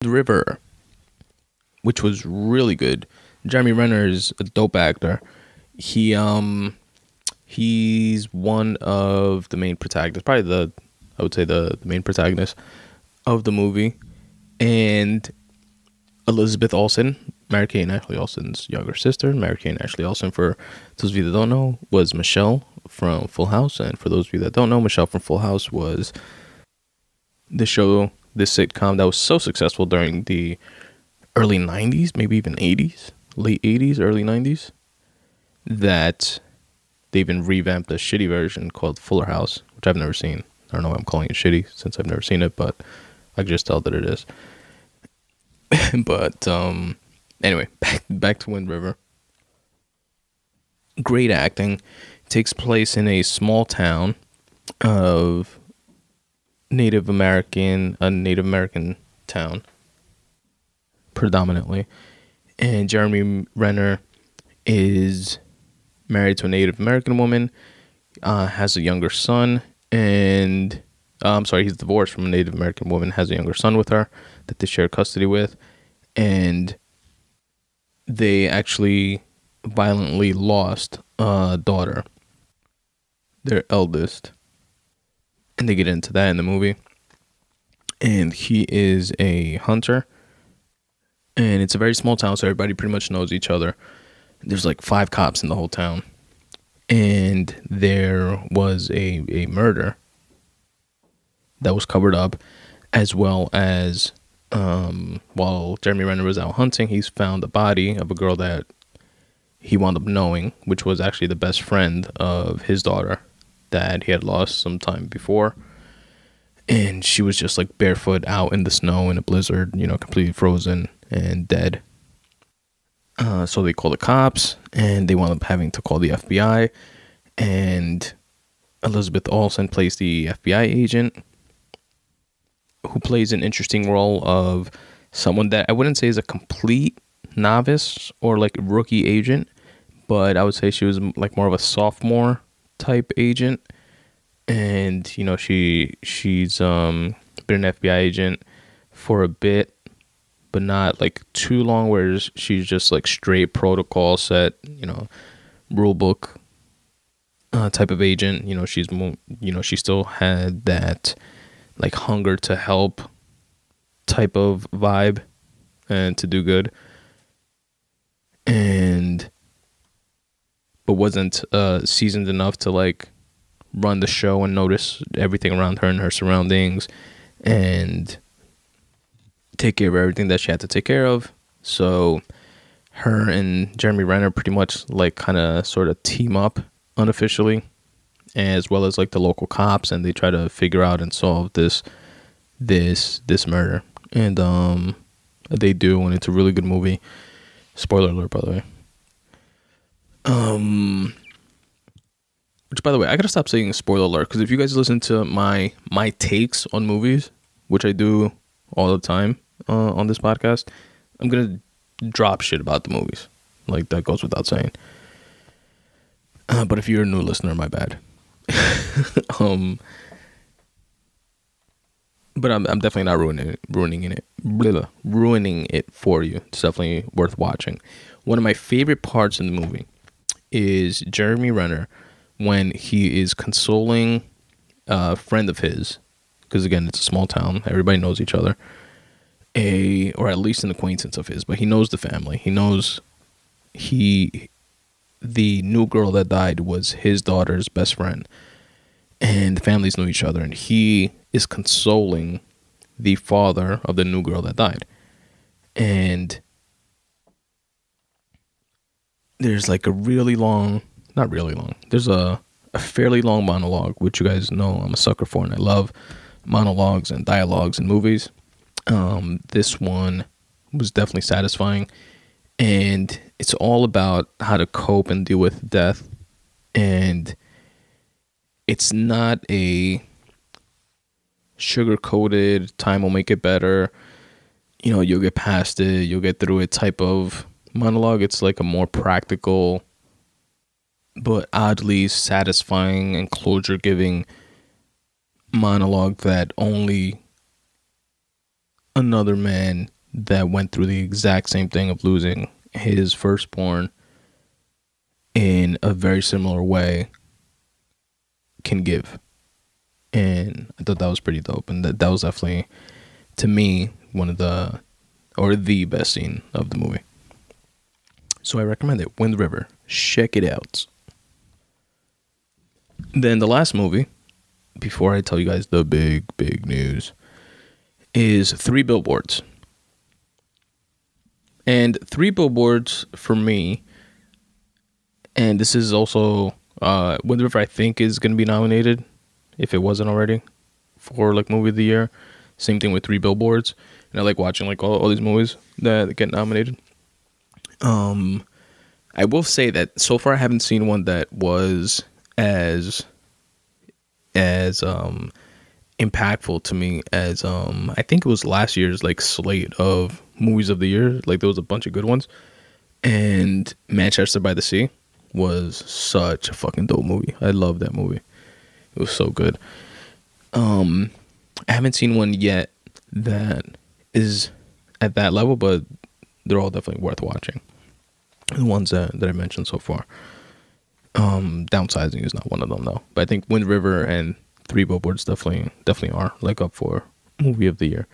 River, which was really good. Jeremy Renner is a dope actor. He's one of the main protagonists, probably I would say the main protagonist of the movie. And Elizabeth Olsen, Mary-Kate and Ashley Olsen's younger sister. Mary-Kate and Ashley Olsen, for those of you that don't know, was Michelle from Full House. And for those of you that don't know, Michelle from Full House was the show, this sitcom that was so successful during the early 90s, maybe even 80s, late 80s, early 90s, that they even revamped a shitty version called Fuller House, which I've never seen. I don't know why I'm calling it shitty since I've never seen it, but I can just tell that it is. But anyway, back to Wind River. Great acting. Takes place in a small town of a Native American town, predominantly. And Jeremy Renner is married to a Native American woman, has a younger son, and he's divorced from a Native American woman, has a younger son with her that they share custody with, and they actually violently lost a daughter, their eldest, and they get into that in the movie. And he is a hunter, and it's a very small town, so everybody pretty much knows each other. There's like 5 cops in the whole town, and there was a murder that was covered up, as well as while Jeremy Renner was out hunting, he's found the body of a girl that he wound up knowing, which was actually the best friend of his daughter that he had lost some time before. And she was just like barefoot out in the snow in a blizzard, completely frozen and dead. So they call the cops, and they wound up having to call the FBI. And Elizabeth Olsen plays the FBI agent, who plays an interesting role of someone that I wouldn't say is a complete novice or like rookie agent, but I would say she was like more of a sophomore type agent. And she's been an FBI agent for a bit, but not like too long, where she's just like straight protocol set, rule book type of agent. She still had that like hunger to help type of vibe and to do good, but wasn't seasoned enough to like run the show and notice everything around her and her surroundings and take care of everything that she had to take care of. So her and Jeremy Renner pretty much like kind of sort of team up unofficially, as well as like the local cops, and they try to figure out and solve this murder. And they do, and it's a really good movie. Spoiler alert, by the way. Which, by the way, I gotta stop saying spoiler alert, because if you guys listen to my takes on movies, which I do all the time on this podcast, I'm gonna drop shit about the movies. Like, that goes without saying. But if you're a new listener, my bad. But I'm definitely not ruining it for you. It's definitely worth watching. One of my favorite parts in the movie is Jeremy Renner when he is consoling a friend of his, because again, it's a small town, everybody knows each other, or at least an acquaintance of his, but he knows the family. He knows the new girl that died was his daughter's best friend, and the families know each other, and he is consoling the father of the new girl that died. And there's like a really long, not really long, there's a fairly long monologue, which you guys know I'm a sucker for, and I love monologues and dialogues in movies. This one was definitely satisfying, and it's all about how to cope and deal with death. And it's not a sugar-coated, time will make it better, you'll get past it, you'll get through it type of monologue. It's like a more practical but oddly satisfying and closure-giving monologue that only another man that went through the exact same thing of losing his firstborn in a very similar way can give. And I thought that was pretty dope. And that was definitely, to me, one of the best scene of the movie. So I recommend it. Wind River. Check it out. Then the last movie, before I tell you guys the big news, is 3 Billboards. And 3 Billboards for me, and this is also Wind River, I think, is going to be nominated, if it wasn't already, for like movie of the year. Same thing with 3 Billboards. And I like watching like all these movies that get nominated. I will say that so far I haven't seen one that was as impactful to me as I think it was last year's like slate of movies of the year. Like there was a bunch of good ones, and Manchester by the Sea was such a fucking dope movie. I love that movie. It was so good. I haven't seen one yet that is at that level, but they're all definitely worth watching. The ones that I mentioned so far. Downsizing is not one of them though, but I think Wind River and 3 Billboards definitely are like up for movie of the year.